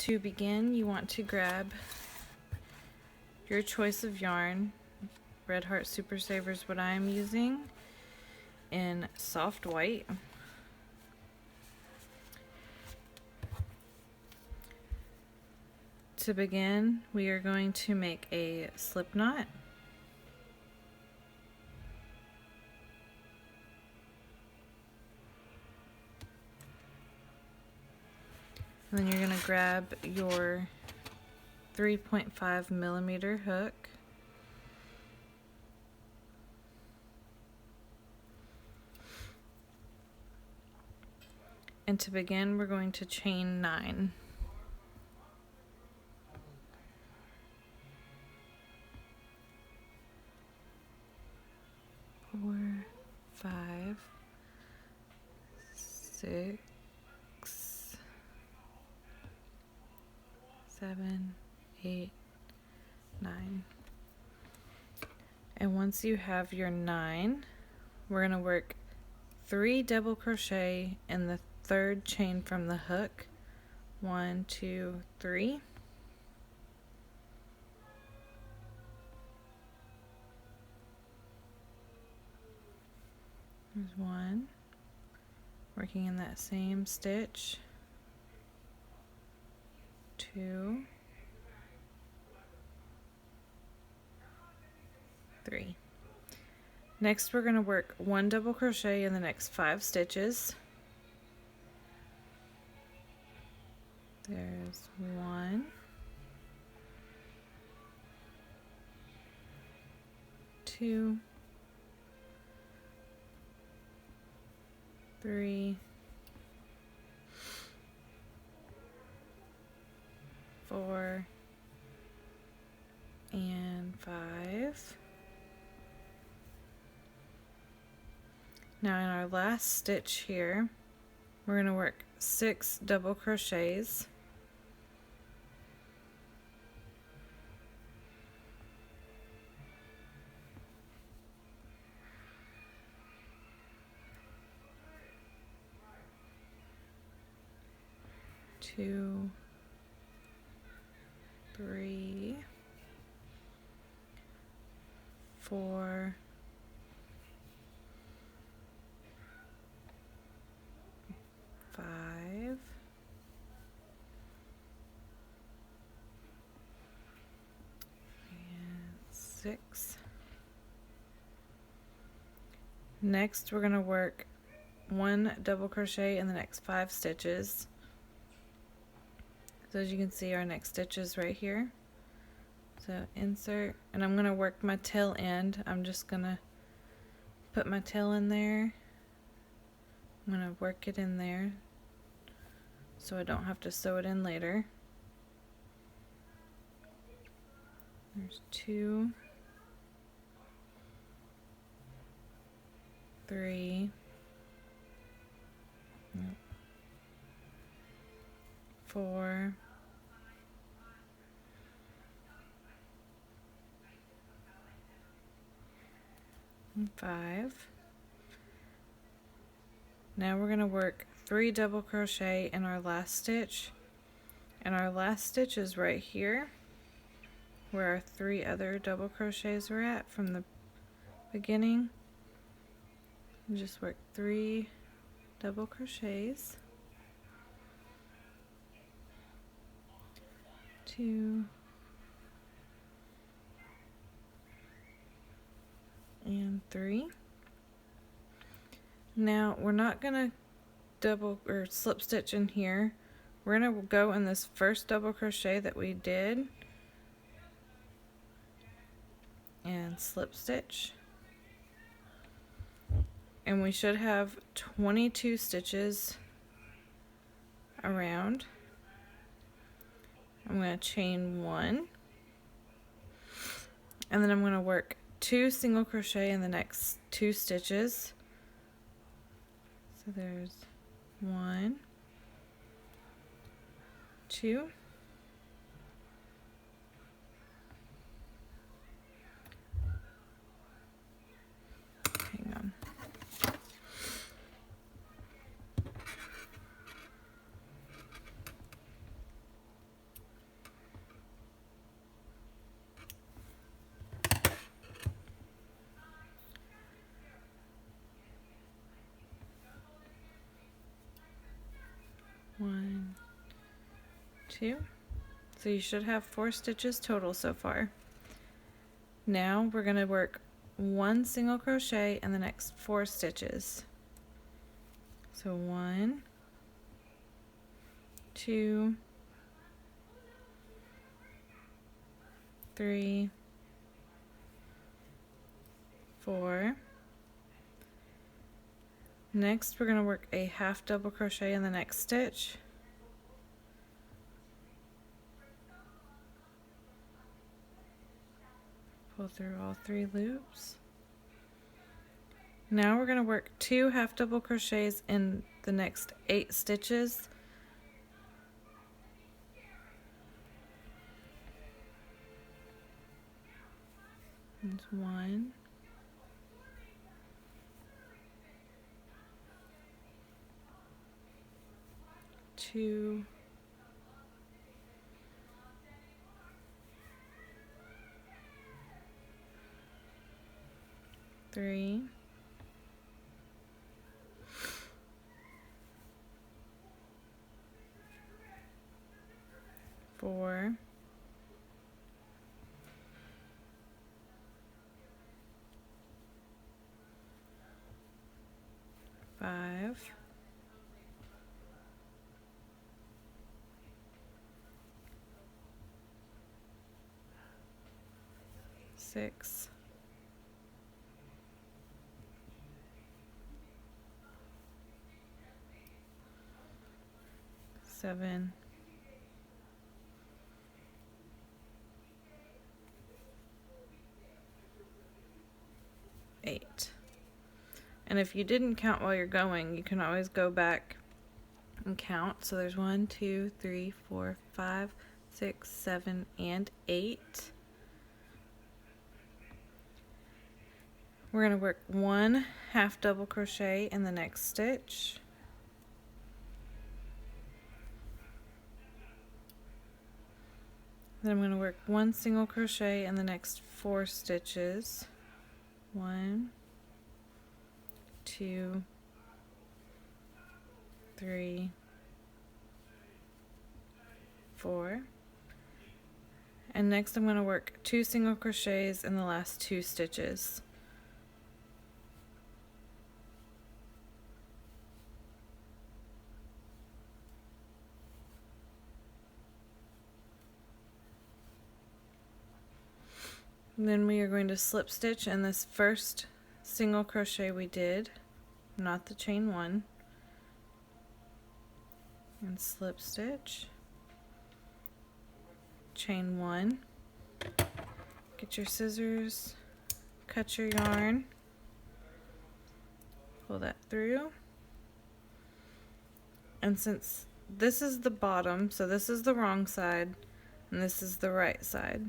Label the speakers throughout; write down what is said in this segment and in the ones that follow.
Speaker 1: To begin, you want to grab your choice of yarn. Red Heart Super Saver is what I'm using in soft white. To begin, we are going to make a slip knot. And then you're going to grab your 3.5 millimeter hook. And to begin, we're going to chain 9. Four, 5, 6, 7, 8, 9. And once you have your 9, we're going to work 3 double crochet in the 3rd chain from the hook. 1, 2, 3. There's 1. Working in that same stitch. 2, 3. Next, we're going to work 1 double crochet in the next 5 stitches. There's 1, 2, 3, 4, and 5. Now in our last stitch here, we're going to work 6 double crochets. Two, 3, 4, 5, and 6. Next, we're going to work 1 double crochet in the next 5 stitches. So as you can see, our next stitch is right here. So insert, and I'm going to work my tail end. I'm just going to put my tail in there. I'm going to work it in there so I don't have to sew it in later. There's 2, 3, 4, and 5. Now we're going to work 3 double crochet in our last stitch, and our last stitch is right here where our 3 other double crochets were at from the beginning. And just work 3 double crochets, 2, and 3. Now we're not gonna double or slip stitch in here. We're gonna go in this first double crochet that we did and slip stitch, and we should have 22 stitches around. I'm going to chain 1, and then I'm going to work 2 single crochet in the next 2 stitches. So there's 1, 2, hang on. 2. So you should have 4 stitches total so far. Now we're going to work 1 single crochet in the next 4 stitches. So 1, 2, 3, 4. Next we're going to work a half double crochet in the next stitch. Pull through all 3 loops. Now we're going to work 2 half double crochets in the next 8 stitches. There's 1, 2, 3, 4, 5, 6, 7, 8. And if you didn't count while you're going, you can always go back and count. So there's 1, 2, 3, 4, 5, 6, 7, and 8. We're going to work 1 half double crochet in the next stitch. Then I'm going to work 1 single crochet in the next 4 stitches. 1, 2, 3, 4. And next I'm going to work 2 single crochets in the last 2 stitches. And then we are going to slip stitch in this first single crochet we did, not the chain 1, and slip stitch, chain 1, get your scissors, cut your yarn, pull that through, and since this is the bottom, so this is the wrong side and this is the right side,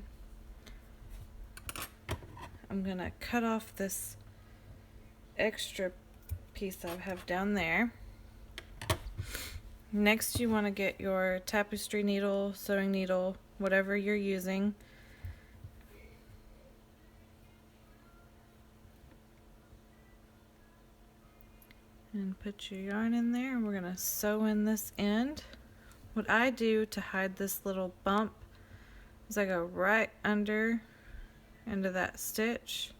Speaker 1: I'm gonna cut off this extra piece I have down there. Next you want to get your tapestry needle, sewing needle, whatever you're using, and put your yarn in there, and we're gonna sew in this end. What I do to hide this little bump is I go right under into that stitch,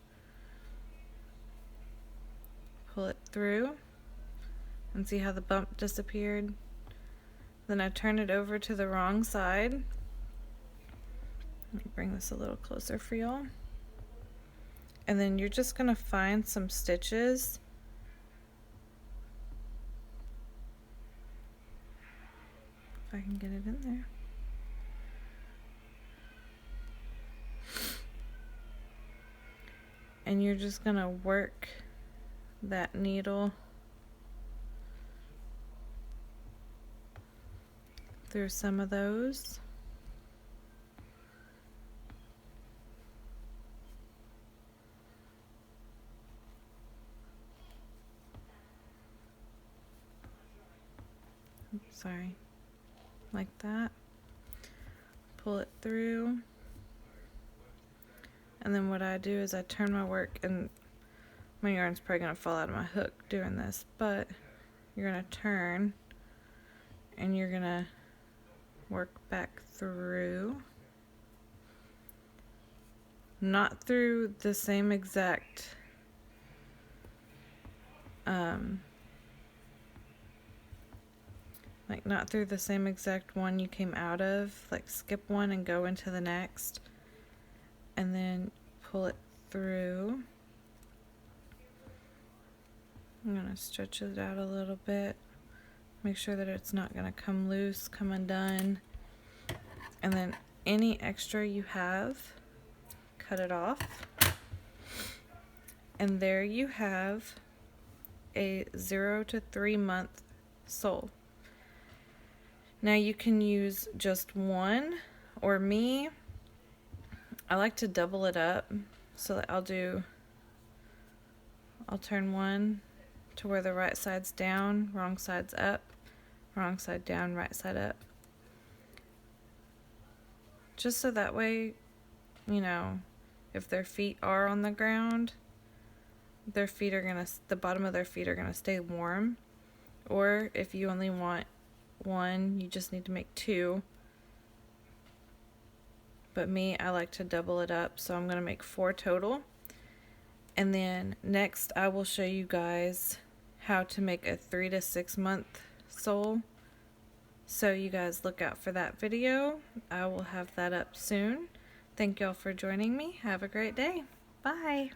Speaker 1: pull it through, and see how the bump disappeared. Then I turn it over to the wrong side. Let me bring this a little closer for y'all. And then you're just gonna find some stitches if I can get it in there. And you're just gonna work that needle through some of those. Oops, sorry, like that. Pull it through. And then what I do is I turn my work, and my yarn's probably going to fall out of my hook doing this, but you're going to turn and you're going to work back through. Not through the same exact like not through the same exact one you came out of. Like skip one and go into the next, and then pull it through. I'm gonna stretch it out a little bit, make sure that it's not gonna come loose, come undone, and then any extra you have, cut it off. And there you have a 0 to 3 month sole. Now you can use just one, or me, I like to double it up, so that I'll turn one to where the right side's down, wrong side's up, wrong side down, right side up. Just so that way, you know, if their feet are on the ground, their feet are gonna, the bottom of their feet are gonna stay warm. Or if you only want one, you just need to make two. But me, I like to double it up, so I'm gonna make 4 total. And then next I will show you guys how to make a 3 to 6 month sole. So you guys look out for that video. I will have that up soon. Thank y'all for joining me. Have a great day. Bye.